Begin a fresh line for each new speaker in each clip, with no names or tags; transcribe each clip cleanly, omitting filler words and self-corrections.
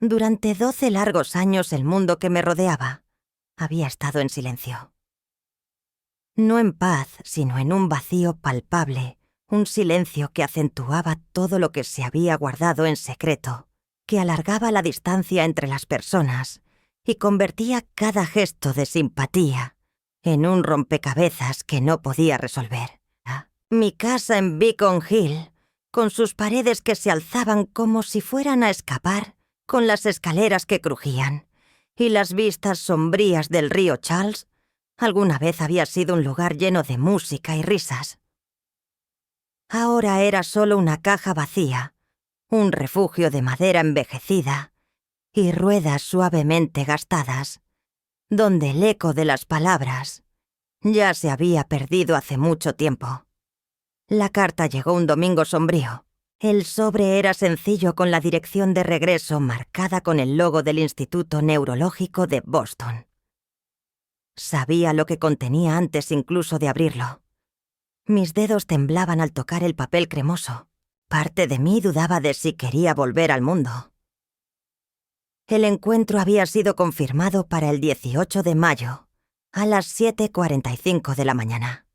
Durante 12 largos años el mundo que me rodeaba había estado en silencio. No en paz, sino en un vacío palpable, un silencio que acentuaba todo lo que se había guardado en secreto, que alargaba la distancia entre las personas y convertía cada gesto de simpatía en un rompecabezas que no podía resolver. Mi casa en Beacon Hill, con sus paredes que se alzaban como si fueran a escapar, con las escaleras que crujían, y las vistas sombrías del río Charles, alguna vez había sido un lugar lleno de música y risas. Ahora era solo una caja vacía, un refugio de madera envejecida y ruedas suavemente gastadas, donde el eco de las palabras ya se había perdido hace mucho tiempo. La carta llegó un domingo sombrío. El sobre era sencillo con la dirección de regreso marcada con el logo del Instituto Neurológico de Boston. Sabía lo que contenía antes incluso de abrirlo. Mis dedos temblaban al tocar el papel cremoso. Parte de mí dudaba de si quería volver al mundo. El encuentro había sido confirmado para el 18 de mayo, a las 7:45 de la mañana.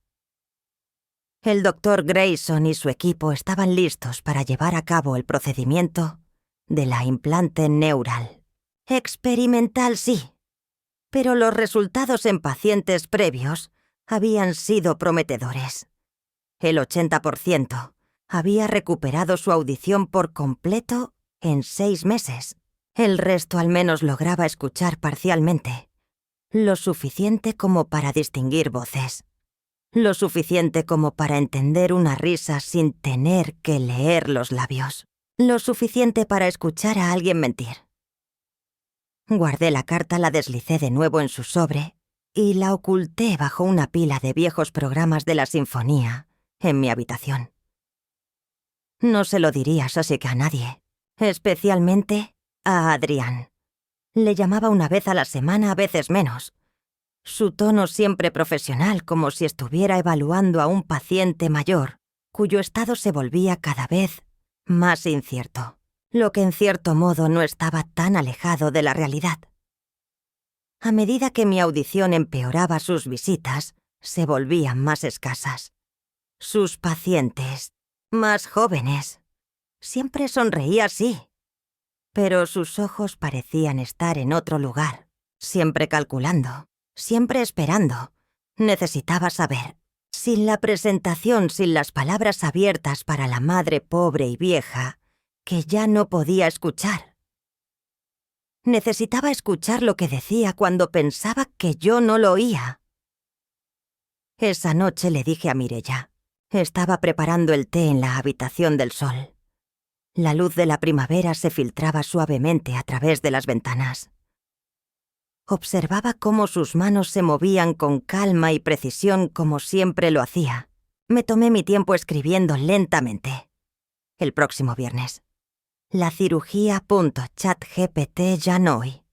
El doctor Grayson y su equipo estaban listos para llevar a cabo el procedimiento de la implante neural. Experimental sí, pero los resultados en pacientes previos habían sido prometedores. El 80% había recuperado su audición por completo en 6 meses. El resto al menos lograba escuchar parcialmente, lo suficiente como para distinguir voces. Lo suficiente como para entender una risa sin tener que leer los labios. Lo suficiente para escuchar a alguien mentir. Guardé la carta, la deslicé de nuevo en su sobre y la oculté bajo una pila de viejos programas de la sinfonía en mi habitación. No se lo dirías así que a nadie, especialmente a Adrián. Le llamaba una vez a la semana, a veces menos. Su tono siempre profesional, como si estuviera evaluando a un paciente mayor, cuyo estado se volvía cada vez más incierto, lo que en cierto modo no estaba tan alejado de la realidad. A medida que mi audición empeoraba, sus visitas se volvían más escasas. Sus pacientes, más jóvenes. Siempre sonreía así, pero sus ojos parecían estar en otro lugar, siempre calculando. Siempre esperando. Necesitaba saber. Sin la presentación, sin las palabras abiertas para la madre pobre y vieja, que ya no podía escuchar. Necesitaba escuchar lo que decía cuando pensaba que yo no lo oía. Esa noche le dije a Mireya. Estaba preparando el té en la habitación del sol. La luz de la primavera se filtraba suavemente a través de las ventanas. Observaba cómo sus manos se movían con calma y precisión como siempre lo hacía. Me tomé mi tiempo escribiendo lentamente. El próximo viernes. La cirugía ChatGPT ya no hoy.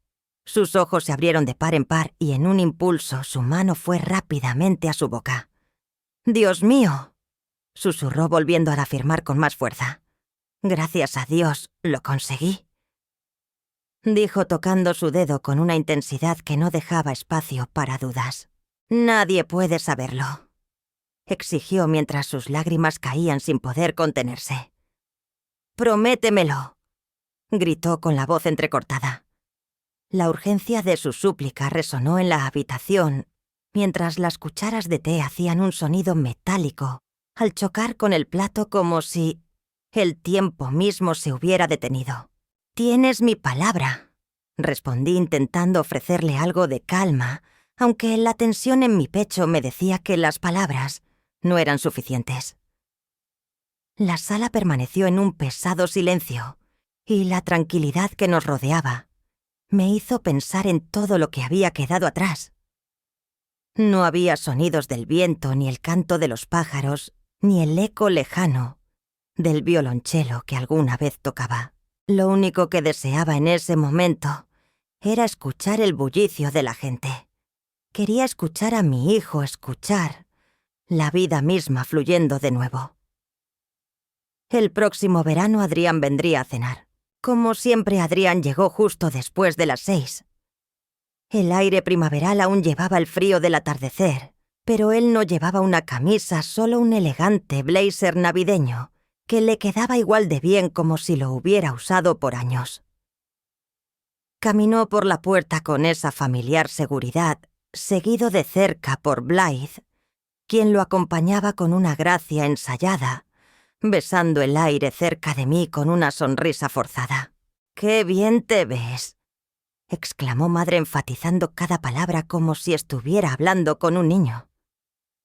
Sus ojos se abrieron de par en par y en un impulso su mano fue rápidamente a su boca. «¡Dios mío!», susurró volviendo a afirmar con más fuerza. «Gracias a Dios, lo conseguí», dijo tocando su dedo con una intensidad que no dejaba espacio para dudas. «Nadie puede saberlo», exigió mientras sus lágrimas caían sin poder contenerse. «Prométemelo», gritó con la voz entrecortada. La urgencia de su súplica resonó en la habitación mientras las cucharas de té hacían un sonido metálico al chocar con el plato como si el tiempo mismo se hubiera detenido. «Tienes mi palabra», respondí intentando ofrecerle algo de calma, aunque la tensión en mi pecho me decía que las palabras no eran suficientes. La sala permaneció en un pesado silencio, y la tranquilidad que nos rodeaba me hizo pensar en todo lo que había quedado atrás. No había sonidos del viento, ni el canto de los pájaros, ni el eco lejano del violonchelo que alguna vez tocaba. Lo único que deseaba en ese momento era escuchar el bullicio de la gente. Quería escuchar a mi hijo, escuchar la vida misma fluyendo de nuevo. El próximo verano Adrián vendría a cenar. Como siempre, Adrián llegó justo después de las 6. El aire primaveral aún llevaba el frío del atardecer, pero él no llevaba una camisa, solo un elegante blazer navideño, que le quedaba igual de bien como si lo hubiera usado por años. Caminó por la puerta con esa familiar seguridad, seguido de cerca por Blythe, quien lo acompañaba con una gracia ensayada, besando el aire cerca de mí con una sonrisa forzada. «¡Qué bien te ves!», exclamó madre enfatizando cada palabra como si estuviera hablando con un niño.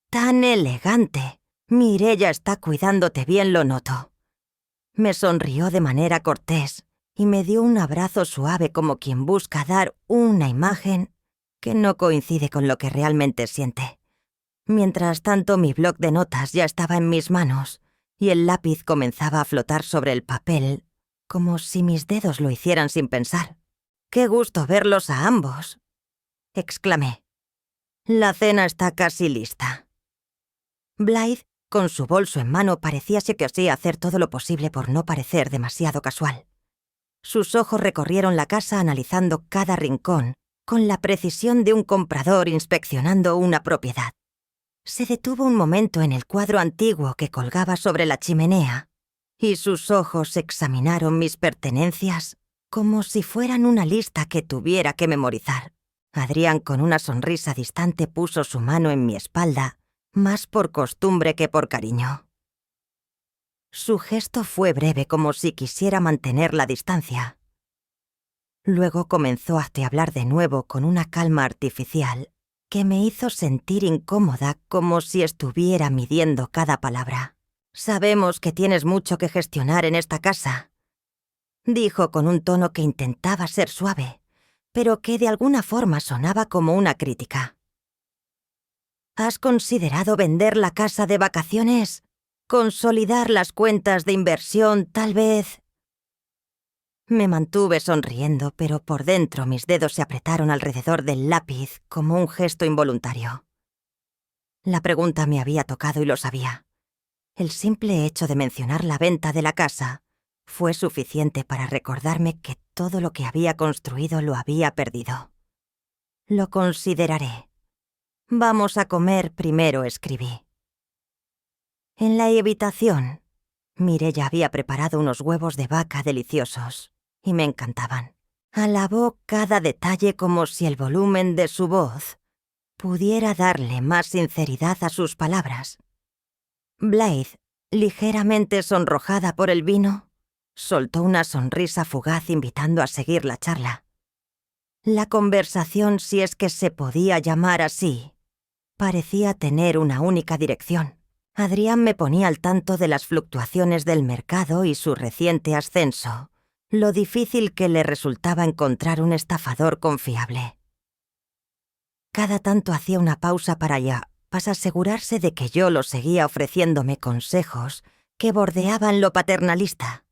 «¡Tan elegante! Mireia está cuidándote bien, lo noto». Me sonrió de manera cortés y me dio un abrazo suave como quien busca dar una imagen que no coincide con lo que realmente siente. Mientras tanto, mi bloc de notas ya estaba en mis manos y el lápiz comenzaba a flotar sobre el papel, como si mis dedos lo hicieran sin pensar. «¡Qué gusto verlos a ambos!», exclamé. «La cena está casi lista». Blythe, con su bolso en mano, parecía que quería hacer todo lo posible por no parecer demasiado casual. Sus ojos recorrieron la casa analizando cada rincón, con la precisión de un comprador inspeccionando una propiedad. Se detuvo un momento en el cuadro antiguo que colgaba sobre la chimenea, y sus ojos examinaron mis pertenencias como si fueran una lista que tuviera que memorizar. Adrián, con una sonrisa distante, puso su mano en mi espalda, más por costumbre que por cariño. Su gesto fue breve, como si quisiera mantener la distancia. Luego comenzó a hablar de nuevo con una calma artificial que me hizo sentir incómoda, como si estuviera midiendo cada palabra. «Sabemos que tienes mucho que gestionar en esta casa», dijo con un tono que intentaba ser suave, pero que de alguna forma sonaba como una crítica. «¿Has considerado vender la casa de vacaciones? ¿Consolidar las cuentas de inversión, tal vez?» Me mantuve sonriendo, pero por dentro mis dedos se apretaron alrededor del lápiz como un gesto involuntario. La pregunta me había tocado y lo sabía. El simple hecho de mencionar la venta de la casa fue suficiente para recordarme que todo lo que había construido lo había perdido. «Lo consideraré. Vamos a comer primero», escribí. En la habitación, Mireia había preparado unos huevos de vaca deliciosos y me encantaban. Alabó cada detalle como si el volumen de su voz pudiera darle más sinceridad a sus palabras. Blythe, ligeramente sonrojada por el vino, soltó una sonrisa fugaz invitando a seguir la charla. La conversación, si es que se podía llamar así, parecía tener una única dirección. Adrián me ponía al tanto de las fluctuaciones del mercado y su reciente ascenso, lo difícil que le resultaba encontrar un estafador confiable. Cada tanto hacía una pausa para asegurarse de que yo lo seguía ofreciéndome consejos que bordeaban lo paternalista.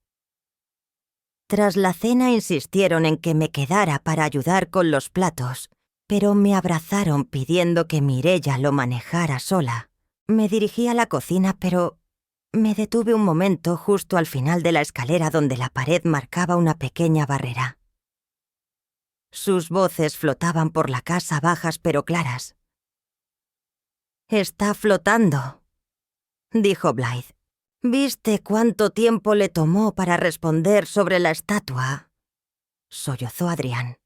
Tras la cena insistieron en que me quedara para ayudar con los platos, pero me abrazaron pidiendo que Mireia lo manejara sola. Me dirigí a la cocina, pero me detuve un momento justo al final de la escalera donde la pared marcaba una pequeña barrera. Sus voces flotaban por la casa, bajas pero claras. «Está flotando», dijo Blythe. «¿Viste cuánto tiempo le tomó para responder sobre la estatua?», sollozó Adrián.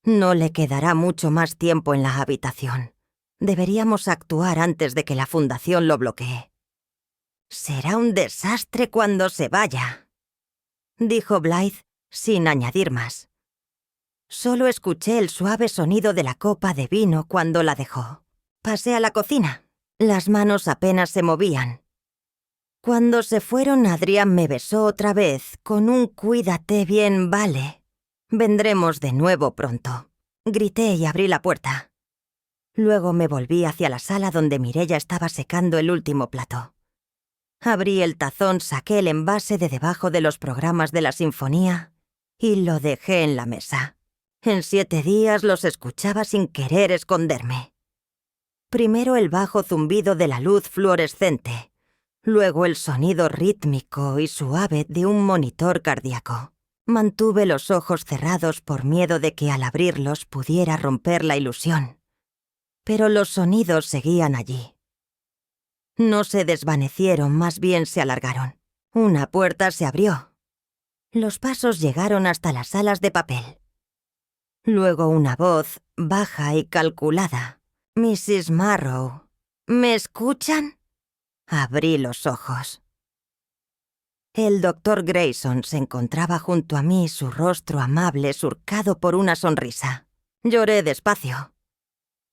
«No le quedará mucho más tiempo en la habitación. Deberíamos actuar antes de que la fundación lo bloquee». «Será un desastre cuando se vaya», dijo Blythe sin añadir más. Solo escuché el suave sonido de la copa de vino cuando la dejó. Pasé a la cocina. Las manos apenas se movían. Cuando se fueron, Adrián me besó otra vez con un «cuídate bien, vale. Vendremos de nuevo pronto», grité y abrí la puerta. Luego me volví hacia la sala donde Mireia estaba secando el último plato. Abrí el tazón, saqué el envase de debajo de los programas de la sinfonía y lo dejé en la mesa. En 7 días los escuchaba sin querer esconderme. Primero el bajo zumbido de la luz fluorescente, luego el sonido rítmico y suave de un monitor cardíaco. Mantuve los ojos cerrados por miedo de que al abrirlos pudiera romper la ilusión. Pero los sonidos seguían allí. No se desvanecieron, más bien se alargaron. Una puerta se abrió. Los pasos llegaron hasta las alas de papel. Luego una voz, baja y calculada. «Mrs. Marrow, ¿me escuchan?» Abrí los ojos. El Dr. Grayson se encontraba junto a mí, su rostro amable surcado por una sonrisa. Lloré despacio.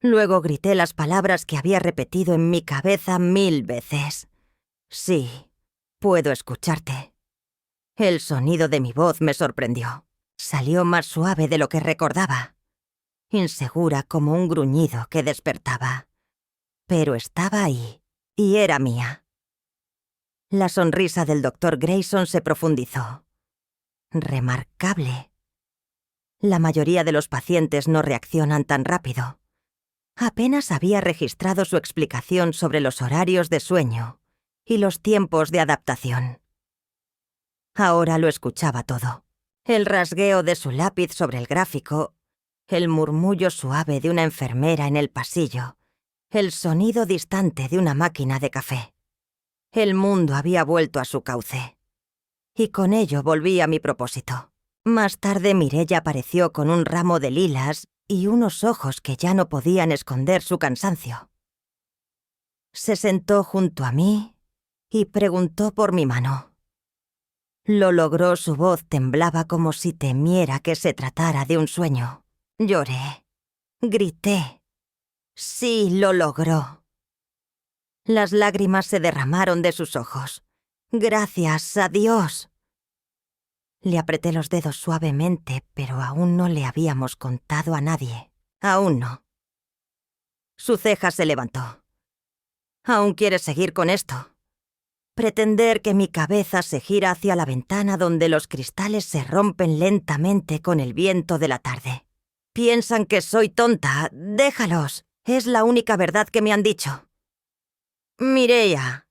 Luego grité las palabras que había repetido en mi cabeza 1000 veces. «Sí, puedo escucharte». El sonido de mi voz me sorprendió. Salió más suave de lo que recordaba, insegura como un gruñido que despertaba. Pero estaba ahí, y era mía. La sonrisa del Dr. Grayson se profundizó. Remarcable. La mayoría de los pacientes no reaccionan tan rápido. Apenas había registrado su explicación sobre los horarios de sueño y los tiempos de adaptación. Ahora lo escuchaba todo. El rasgueo de su lápiz sobre el gráfico, el murmullo suave de una enfermera en el pasillo, el sonido distante de una máquina de café. El mundo había vuelto a su cauce. Y con ello volví a mi propósito. Más tarde Mireia apareció con un ramo de lilas y unos ojos que ya no podían esconder su cansancio. Se sentó junto a mí y preguntó por mi mano. Lo logró, su voz temblaba como si temiera que se tratara de un sueño. Lloré. Grité. Sí, lo logró. Las lágrimas se derramaron de sus ojos. Gracias a Dios. Le apreté los dedos suavemente, pero aún no le habíamos contado a nadie. Aún no. Su ceja se levantó. ¿Aún quieres seguir con esto? Pretender que mi cabeza se gira hacia la ventana donde los cristales se rompen lentamente con el viento de la tarde. Piensan que soy tonta. Déjalos. Es la única verdad que me han dicho. «Mireia»,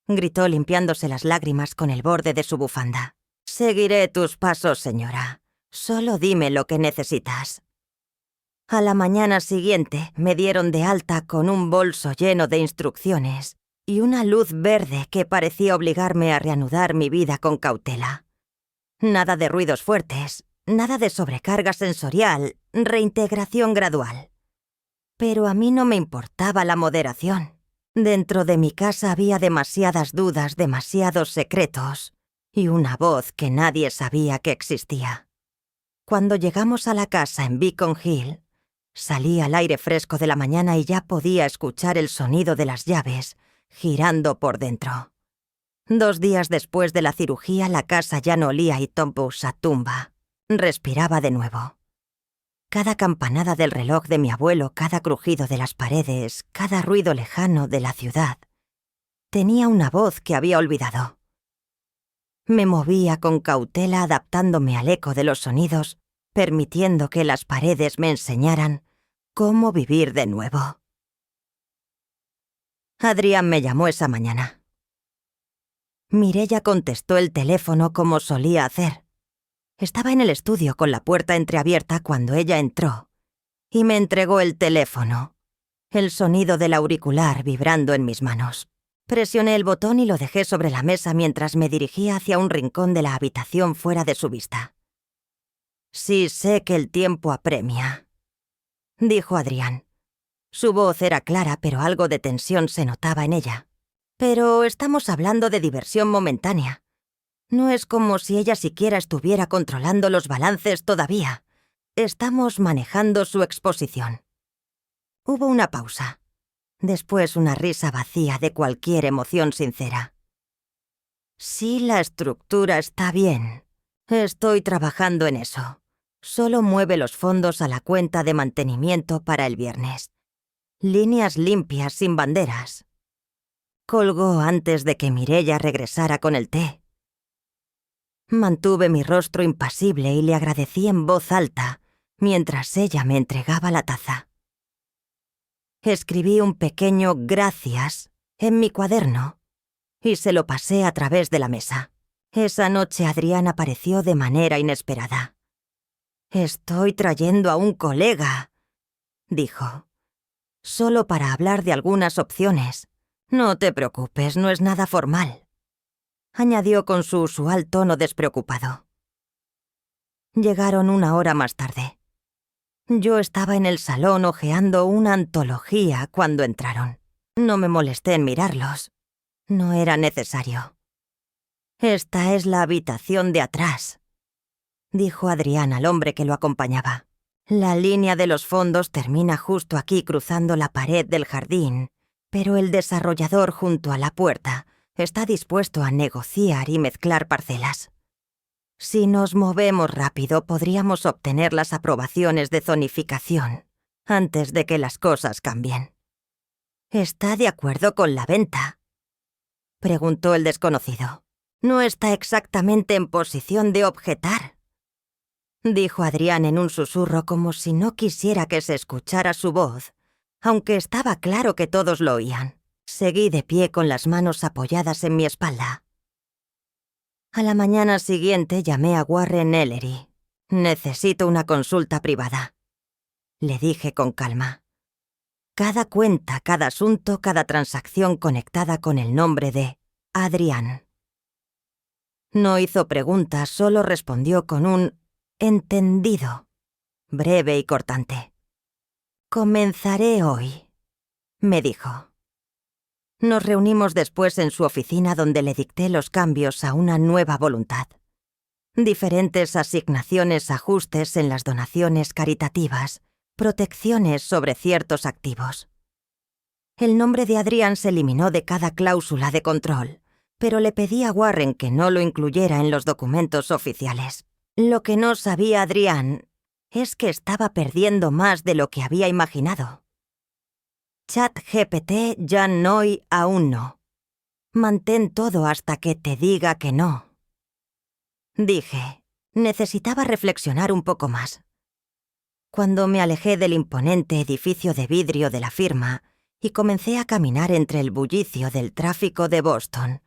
gritó limpiándose las lágrimas con el borde de su bufanda. «Seguiré tus pasos, señora. Solo dime lo que necesitas». A la mañana siguiente me dieron de alta con un bolso lleno de instrucciones y una luz verde que parecía obligarme a reanudar mi vida con cautela. Nada de ruidos fuertes, nada de sobrecarga sensorial, reintegración gradual. Pero a mí no me importaba la moderación. Dentro de mi casa había demasiadas dudas, demasiados secretos y una voz que nadie sabía que existía. Cuando llegamos a la casa en Beacon Hill, salí al aire fresco de la mañana y ya podía escuchar el sonido de las llaves girando por dentro. 2 días después de la cirugía, la casa ya no olía y Tompus a tumba. Respiraba de nuevo. Cada campanada del reloj de mi abuelo, cada crujido de las paredes, cada ruido lejano de la ciudad, tenía una voz que había olvidado. Me movía con cautela adaptándome al eco de los sonidos, permitiendo que las paredes me enseñaran cómo vivir de nuevo. Adrián me llamó esa mañana. Mireia contestó el teléfono como solía hacer. Estaba en el estudio con la puerta entreabierta cuando ella entró y me entregó el teléfono, el sonido del auricular vibrando en mis manos. Presioné el botón y lo dejé sobre la mesa mientras me dirigía hacia un rincón de la habitación fuera de su vista. «Sí, sé que el tiempo apremia», dijo Adrián. Su voz era clara, pero algo de tensión se notaba en ella. «Pero estamos hablando de diversión momentánea. No es como si ella siquiera estuviera controlando los balances todavía. Estamos manejando su exposición». Hubo una pausa. Después una risa vacía de cualquier emoción sincera. «Sí, la estructura está bien. Estoy trabajando en eso. Solo mueve los fondos a la cuenta de mantenimiento para el viernes. Líneas limpias sin banderas». Colgó antes de que Mireia regresara con el té. Mantuve mi rostro impasible y le agradecí en voz alta mientras ella me entregaba la taza. Escribí un pequeño «gracias» en mi cuaderno y se lo pasé a través de la mesa. Esa noche Adrián apareció de manera inesperada. «Estoy trayendo a un colega», dijo. «Solo para hablar de algunas opciones. No te preocupes, no es nada formal», añadió con su usual tono despreocupado. Llegaron 1 hora más tarde. Yo estaba en el salón hojeando una antología cuando entraron. No me molesté en mirarlos. No era necesario. «Esta es la habitación de atrás», dijo Adrián al hombre que lo acompañaba. «La línea de los fondos termina justo aquí cruzando la pared del jardín, pero el desarrollador junto a la puerta está dispuesto a negociar y mezclar parcelas. Si nos movemos rápido, podríamos obtener las aprobaciones de zonificación antes de que las cosas cambien». «¿Está de acuerdo con la venta?», preguntó el desconocido. «No está exactamente en posición de objetar», dijo Adrián en un susurro como si no quisiera que se escuchara su voz, aunque estaba claro que todos lo oían. Seguí de pie con las manos apoyadas en mi espalda. A la mañana siguiente llamé a Warren Ellery. «Necesito una consulta privada», le dije con calma. Cada cuenta, cada asunto, cada transacción conectada con el nombre de Adrián. No hizo preguntas, solo respondió con un «entendido», breve y cortante. «Comenzaré hoy», me dijo. Nos reunimos después en su oficina donde le dicté los cambios a una nueva voluntad. Diferentes asignaciones, ajustes en las donaciones caritativas, protecciones sobre ciertos activos. El nombre de Adrián se eliminó de cada cláusula de control, pero le pedí a Warren que no lo incluyera en los documentos oficiales. Lo que no sabía Adrián es que estaba perdiendo más de lo que había imaginado. ChatGPT ya no y aún no. Mantén todo hasta que te diga que no. Dije, necesitaba reflexionar un poco más. Cuando me alejé del imponente edificio de vidrio de la firma y comencé a caminar entre el bullicio del tráfico de Boston,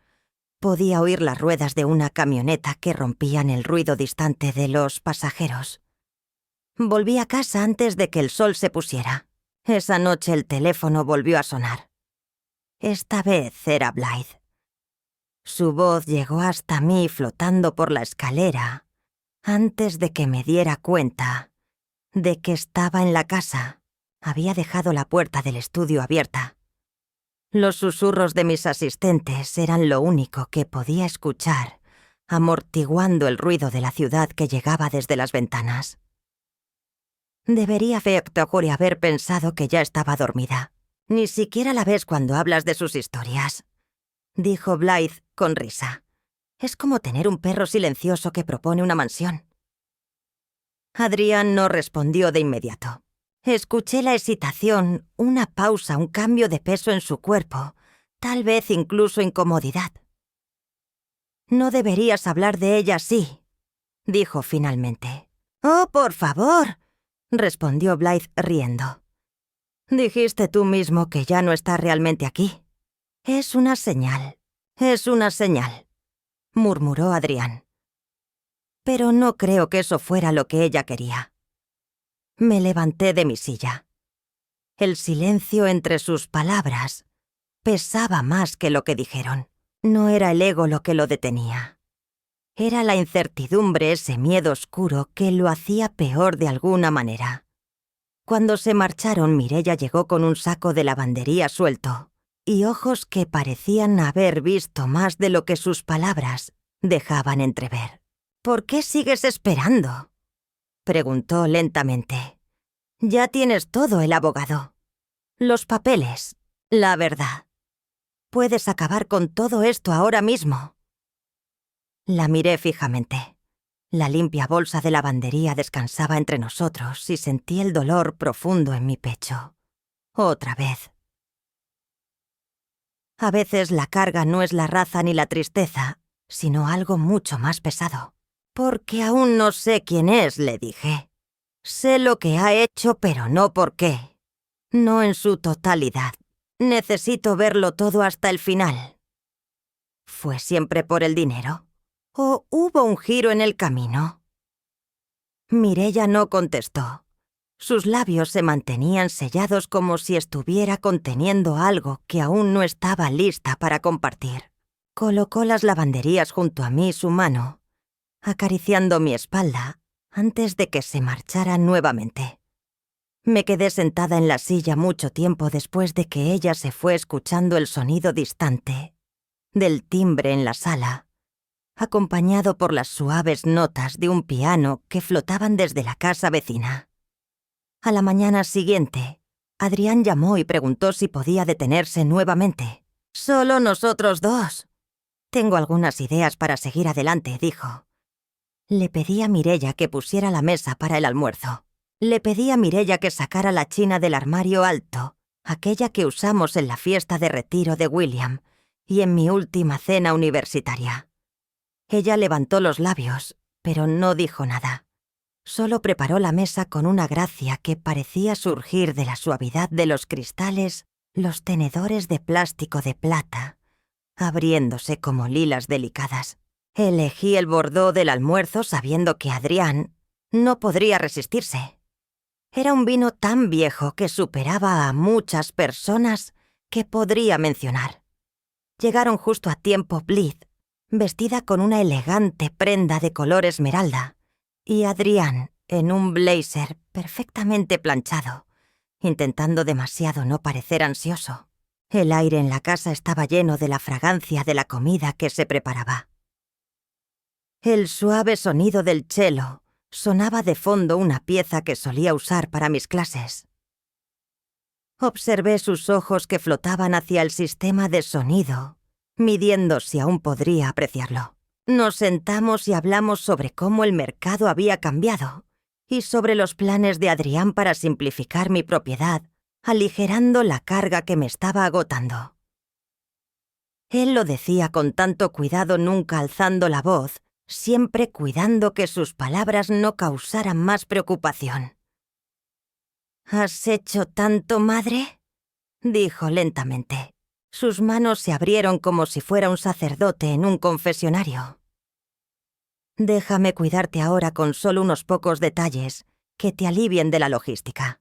podía oír las ruedas de una camioneta que rompían el ruido distante de los pasajeros. Volví a casa antes de que el sol se pusiera. Esa noche el teléfono volvió a sonar. Esta vez era Blythe. Su voz llegó hasta mí flotando por la escalera antes de que me diera cuenta de que estaba en la casa. Había dejado la puerta del estudio abierta. Los susurros de mis asistentes eran lo único que podía escuchar, amortiguando el ruido de la ciudad que llegaba desde las ventanas. Debería haber pensado que ya estaba dormida. «Ni siquiera la ves cuando hablas de sus historias», dijo Blythe con risa. «Es como tener un perro silencioso que propone una mansión». Adrián no respondió de inmediato. Escuché la excitación, una pausa, un cambio de peso en su cuerpo, tal vez incluso incomodidad. «No deberías hablar de ella así», dijo finalmente. «Oh, por favor», respondió Blythe riendo. «Dijiste tú mismo que ya no está realmente aquí». «Es una señal, murmuró Adrián. Pero no creo que eso fuera lo que ella quería. Me levanté de mi silla. El silencio entre sus palabras pesaba más que lo que dijeron. No era el ego lo que lo detenía. Era la incertidumbre, ese miedo oscuro que lo hacía peor de alguna manera. Cuando se marcharon, Mireia llegó con un saco de lavandería suelto y ojos que parecían haber visto más de lo que sus palabras dejaban entrever. «¿Por qué sigues esperando?», preguntó lentamente. «Ya tienes todo, el abogado. Los papeles, la verdad. Puedes acabar con todo esto ahora mismo». La miré fijamente. La limpia bolsa de lavandería descansaba entre nosotros y sentí el dolor profundo en mi pecho. Otra vez. A veces la carga no es la raza ni la tristeza, sino algo mucho más pesado. «Porque aún no sé quién es», le dije. «Sé lo que ha hecho, pero no por qué. No en su totalidad. Necesito verlo todo hasta el final». «¿Fue siempre por el dinero? ¿O hubo un giro en el camino? Mireia no contestó. Sus labios se mantenían sellados como si estuviera conteniendo algo que aún no estaba lista para compartir. Colocó las lavanderías junto a mí su mano, acariciando mi espalda antes de que se marchara nuevamente. Me quedé sentada en la silla mucho tiempo después de que ella se fue, escuchando el sonido distante del timbre en la sala, acompañado por las suaves notas de un piano que flotaban desde la casa vecina. A la mañana siguiente, Adrián llamó y preguntó si podía detenerse nuevamente. «Solo nosotros dos. Tengo algunas ideas para seguir adelante», dijo. Le pedí a Mireia que pusiera la mesa para el almuerzo. Le pedí a Mireia que sacara la china del armario alto, aquella que usamos en la fiesta de retiro de William y en mi última cena universitaria. Ella levantó los labios, pero no dijo nada. Solo preparó la mesa con una gracia que parecía surgir de la suavidad de los cristales, los tenedores de plástico de plata, abriéndose como lilas delicadas. Elegí el bordó del almuerzo sabiendo que Adrián no podría resistirse. Era un vino tan viejo que superaba a muchas personas que podría mencionar. Llegaron justo a tiempo Blythe, vestida con una elegante prenda de color esmeralda, y Adrián en un blazer perfectamente planchado, intentando demasiado no parecer ansioso. El aire en la casa estaba lleno de la fragancia de la comida que se preparaba. El suave sonido del cello sonaba de fondo, una pieza que solía usar para mis clases. Observé sus ojos que flotaban hacia el sistema de sonido, midiendo si aún podría apreciarlo. Nos sentamos y hablamos sobre cómo el mercado había cambiado y sobre los planes de Adrián para simplificar mi propiedad, aligerando la carga que me estaba agotando. Él lo decía con tanto cuidado, nunca alzando la voz, siempre cuidando que sus palabras no causaran más preocupación. «¿Has hecho tanto, madre?», dijo lentamente. Sus manos se abrieron como si fuera un sacerdote en un confesionario. «Déjame cuidarte ahora con solo unos pocos detalles que te alivien de la logística.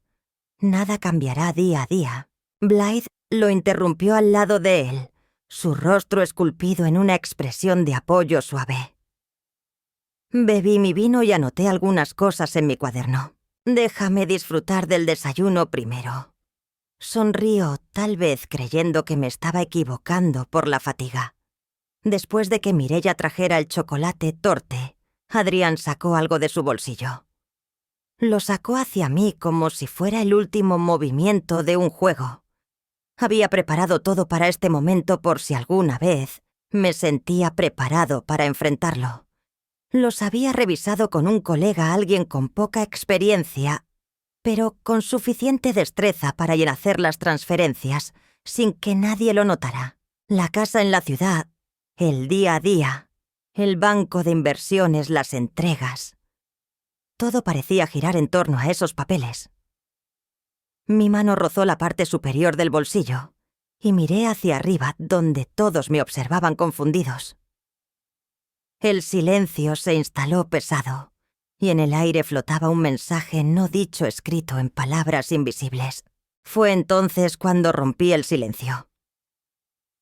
Nada cambiará día a día». Blythe lo interrumpió al lado de él, su rostro esculpido en una expresión de apoyo suave. Bebí mi vino y anoté algunas cosas en mi cuaderno. «Déjame disfrutar del desayuno primero». Sonrió, tal vez creyendo que me estaba equivocando por la fatiga. Después de que Mireia trajera el chocolate torte, Adrián sacó algo de su bolsillo. Lo sacó hacia mí como si fuera el último movimiento de un juego. Había preparado todo para este momento por si alguna vez me sentía preparado para enfrentarlo. Los había revisado con un colega, alguien con poca experiencia, pero con suficiente destreza para hacer las transferencias sin que nadie lo notara. La casa en la ciudad, el día a día, el banco de inversiones, las entregas. Todo parecía girar en torno a esos papeles. Mi mano rozó la parte superior del bolsillo y miré hacia arriba, donde todos me observaban confundidos. El silencio se instaló pesado, y en el aire flotaba un mensaje no dicho, escrito en palabras invisibles. Fue entonces cuando rompí el silencio.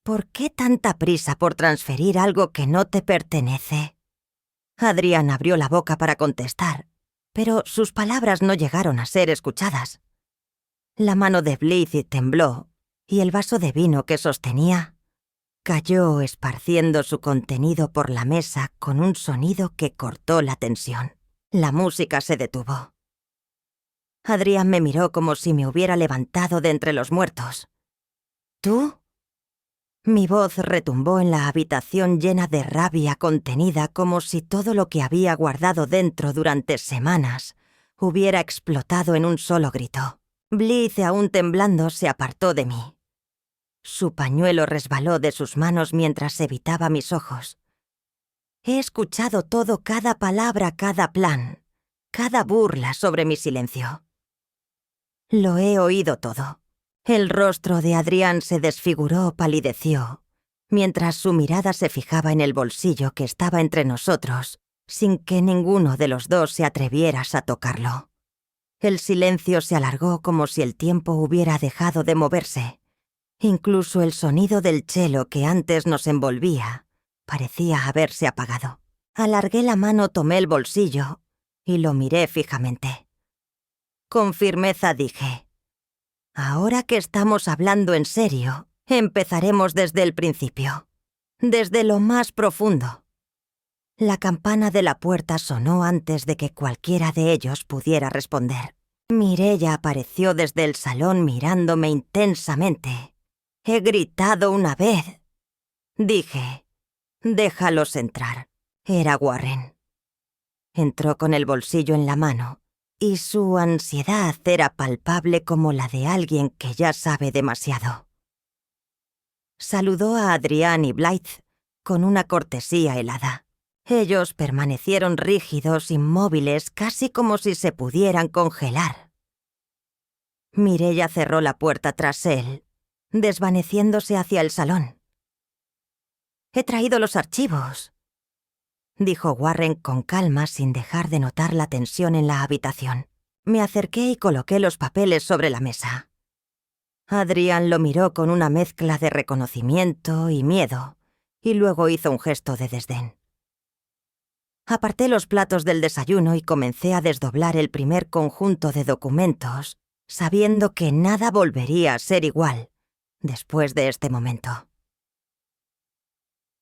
¿Por qué tanta prisa por transferir algo que no te pertenece? Adrián abrió la boca para contestar, pero sus palabras no llegaron a ser escuchadas. La mano de Blythe tembló, y el vaso de vino que sostenía cayó, esparciendo su contenido por la mesa con un sonido que cortó la tensión. La música se detuvo. Adrián me miró como si me hubiera levantado de entre los muertos. ¿Tú? Mi voz retumbó en la habitación, llena de rabia contenida, como si todo lo que había guardado dentro durante semanas hubiera explotado en un solo grito. Blythe, aún temblando, se apartó de mí. Su pañuelo resbaló de sus manos mientras evitaba mis ojos. He escuchado todo, cada palabra, cada plan, cada burla sobre mi silencio. Lo he oído todo. El rostro de Adrián se desfiguró, palideció, mientras su mirada se fijaba en el bolsillo que estaba entre nosotros, sin que ninguno de los dos se atreviera a tocarlo. El silencio se alargó como si el tiempo hubiera dejado de moverse. Incluso el sonido del cello que antes nos envolvía parecía haberse apagado. Alargué la mano, tomé el bolsillo y lo miré fijamente. Con firmeza dije: ahora que estamos hablando en serio, empezaremos desde el principio, desde lo más profundo. La campana de la puerta sonó antes de que cualquiera de ellos pudiera responder. Mireia apareció desde el salón mirándome intensamente. «He gritado una vez», dije. «Déjalos entrar». Era Warren. Entró con el bolsillo en la mano, y su ansiedad era palpable como la de alguien que ya sabe demasiado. Saludó a Adrián y Blythe con una cortesía helada. Ellos permanecieron rígidos, inmóviles, casi como si se pudieran congelar. Mireia cerró la puerta tras él, desvaneciéndose hacia el salón. «He traído los archivos», dijo Warren con calma sin dejar de notar la tensión en la habitación. Me acerqué y coloqué los papeles sobre la mesa. Adrián lo miró con una mezcla de reconocimiento y miedo, y luego hizo un gesto de desdén. Aparté los platos del desayuno y comencé a desdoblar el primer conjunto de documentos, sabiendo que nada volvería a ser igual después de este momento.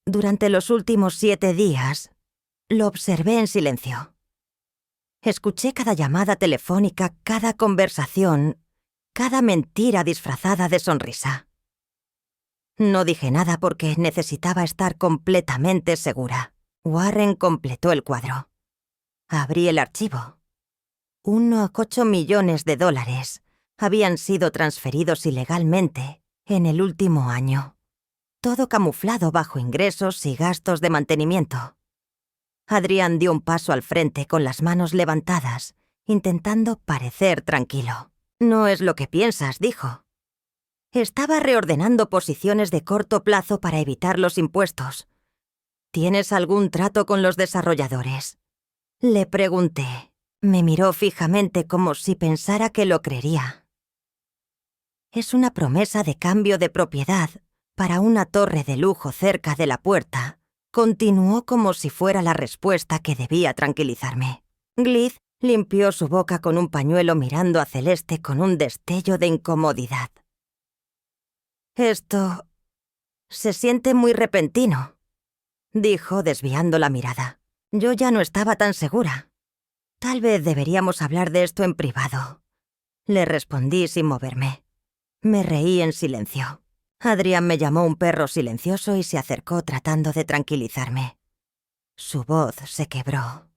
Durante los últimos 7 días, lo observé en silencio. Escuché cada llamada telefónica, cada conversación, cada mentira disfrazada de sonrisa. No dije nada porque necesitaba estar completamente segura. Warren completó el cuadro. Abrí el archivo. Unos $8 millones habían sido transferidos ilegalmente en el último año. Todo camuflado bajo ingresos y gastos de mantenimiento. Adrián dio un paso al frente con las manos levantadas, intentando parecer tranquilo. «No es lo que piensas», dijo. «Estaba reordenando posiciones de corto plazo para evitar los impuestos. ¿Tienes algún trato con los desarrolladores?». Le pregunté. Me miró fijamente como si pensara que lo creería. «Es una promesa de cambio de propiedad para una torre de lujo cerca de la puerta», continuó como si fuera la respuesta que debía tranquilizarme. Blythe limpió su boca con un pañuelo mirando a Celeste con un destello de incomodidad. «Esto se siente muy repentino», dijo desviando la mirada. Yo ya no estaba tan segura. «Tal vez deberíamos hablar de esto en privado», le respondí sin moverme. Me reí en silencio. Adrián me llamó un perro silencioso y se acercó tratando de tranquilizarme. Su voz se quebró.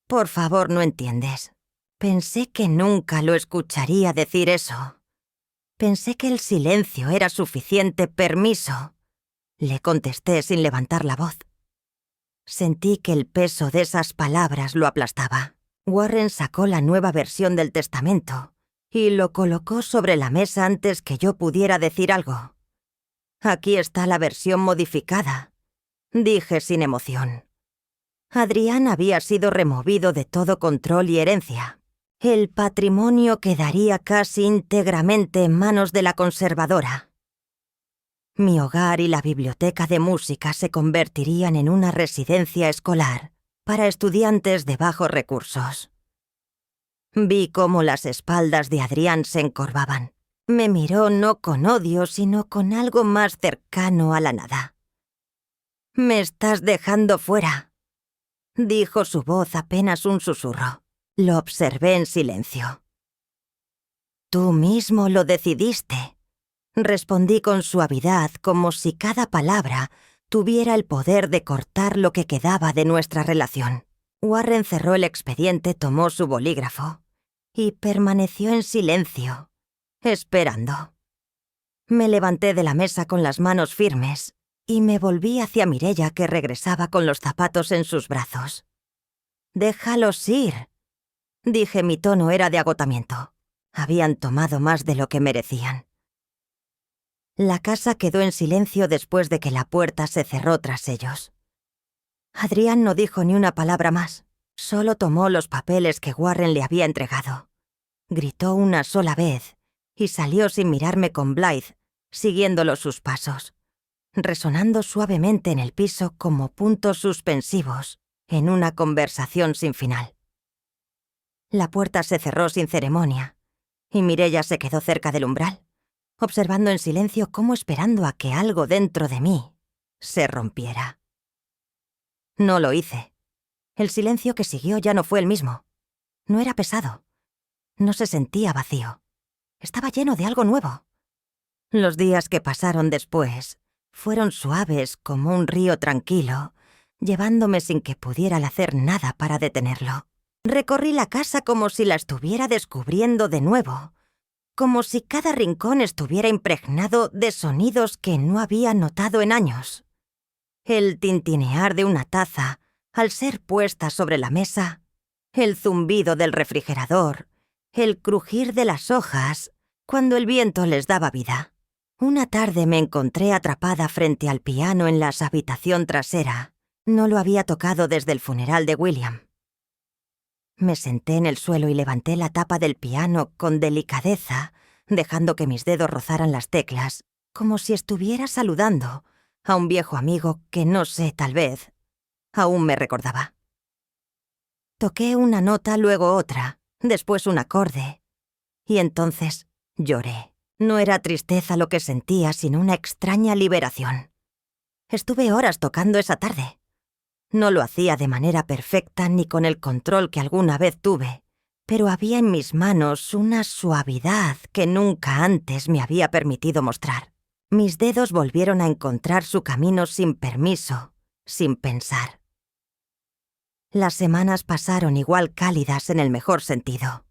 «Por favor, no entiendes. Pensé que nunca lo escucharía decir eso. Pensé que el silencio era suficiente permiso», le contesté sin levantar la voz. Sentí que el peso de esas palabras lo aplastaba. Warren sacó la nueva versión del testamento y lo colocó sobre la mesa antes que yo pudiera decir algo. «Aquí está la versión modificada», dije sin emoción. Adrián había sido removido de todo control y herencia. El patrimonio quedaría casi íntegramente en manos de la conservadora. Mi hogar y la biblioteca de música se convertirían en una residencia escolar para estudiantes de bajos recursos. Vi cómo las espaldas de Adrián se encorvaban. Me miró no con odio, sino con algo más cercano a la nada. «Me estás dejando fuera», dijo su voz apenas un susurro. Lo observé en silencio. «Tú mismo lo decidiste», respondí con suavidad, como si cada palabra tuviera el poder de cortar lo que quedaba de nuestra relación. Warren cerró el expediente, tomó su bolígrafo y permaneció en silencio, esperando. Me levanté de la mesa con las manos firmes y me volví hacia Mireia, que regresaba con los zapatos en sus brazos. «Déjalos ir», dije. Mi tono era de agotamiento. Habían tomado más de lo que merecían. La casa quedó en silencio después de que la puerta se cerró tras ellos. Adrián no dijo ni una palabra más, solo tomó los papeles que Warren le había entregado. Gritó una sola vez y salió sin mirarme con Blythe, siguiéndolo sus pasos, resonando suavemente en el piso como puntos suspensivos en una conversación sin final. La puerta se cerró sin ceremonia y Mireia se quedó cerca del umbral, observando en silencio como esperando a que algo dentro de mí se rompiera. No lo hice. El silencio que siguió ya no fue el mismo. No era pesado. No se sentía vacío. Estaba lleno de algo nuevo. Los días que pasaron después fueron suaves como un río tranquilo, llevándome sin que pudiera hacer nada para detenerlo. Recorrí la casa como si la estuviera descubriendo de nuevo, como si cada rincón estuviera impregnado de sonidos que no había notado en años. El tintinear de una taza al ser puesta sobre la mesa, el zumbido del refrigerador, el crujir de las hojas cuando el viento les daba vida. Una tarde me encontré atrapada frente al piano en la habitación trasera. No lo había tocado desde el funeral de William. Me senté en el suelo y levanté la tapa del piano con delicadeza, dejando que mis dedos rozaran las teclas, como si estuviera saludando a un viejo amigo que no sé, tal vez, aún me recordaba. Toqué una nota, luego otra, después un acorde, y entonces lloré. No era tristeza lo que sentía, sino una extraña liberación. Estuve horas tocando esa tarde. No lo hacía de manera perfecta ni con el control que alguna vez tuve, pero había en mis manos una suavidad que nunca antes me había permitido mostrar. Mis dedos volvieron a encontrar su camino sin permiso, sin pensar. Las semanas pasaron igual cálidas en el mejor sentido.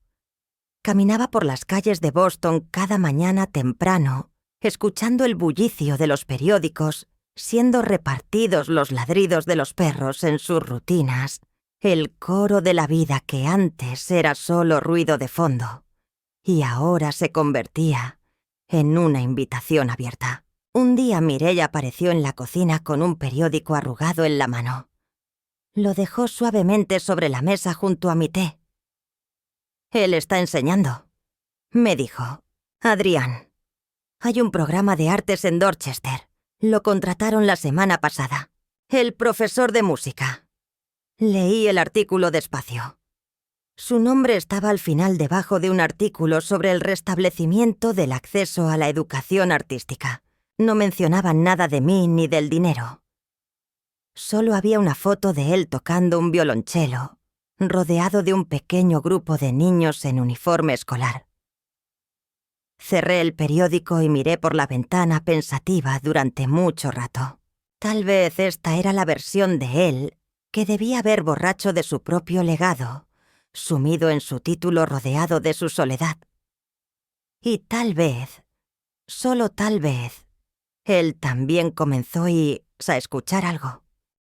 Caminaba por las calles de Boston cada mañana temprano, escuchando el bullicio de los periódicos, siendo repartidos los ladridos de los perros en sus rutinas, el coro de la vida que antes era solo ruido de fondo, y ahora se convertía en una invitación abierta. Un día Mireia apareció en la cocina con un periódico arrugado en la mano. Lo dejó suavemente sobre la mesa junto a mi té. «Él está enseñando», me dijo. «Adrián, hay un programa de artes en Dorchester. Lo contrataron la semana pasada. El profesor de música». Leí el artículo despacio. Su nombre estaba al final debajo de un artículo sobre el restablecimiento del acceso a la educación artística. No mencionaban nada de mí ni del dinero. Solo había una foto de él tocando un violonchelo, rodeado de un pequeño grupo de niños en uniforme escolar. Cerré el periódico y miré por la ventana pensativa durante mucho rato. Tal vez esta era la versión de él que debía haber borracho de su propio legado, sumido en su título rodeado de su soledad. Y tal vez, solo tal vez, él también comenzó a escuchar algo.